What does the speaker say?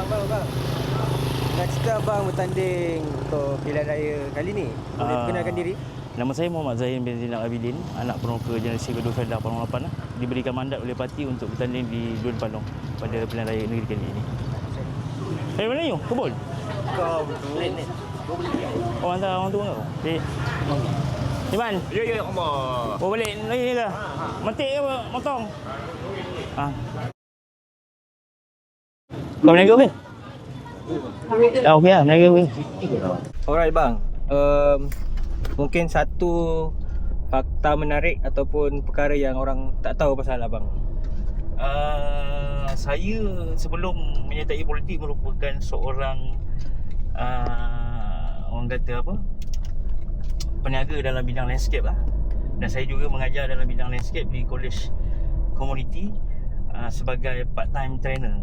Bang. Nak cerita abang bertanding untuk pilihan raya kali ni. Boleh perkenalkan diri? Nama saya Muhammad Zahid bin Zainal Abidin, anak peneroka Generasi Kedua Felda Palong 8 lah. Diberikan mandat oleh parti untuk bertanding di Dun Palong pada pilihan raya negeri kali ini. Mana you? Kebun? Kau betul. Oh, hantar orang tua kau? Iman? Ya, Allah. Oh, balik lagi ni ke? Metik ke motong? Kau meniaga apa? Okey lah, meniaga apa? Alright bang. Mungkin satu fakta menarik ataupun perkara yang orang tak tahu pasal abang. Saya sebelum menyertai politik merupakan seorang orang kata apa, peniaga dalam bidang landscape lah. Dan saya juga mengajar dalam bidang landscape di college community sebagai part time trainer.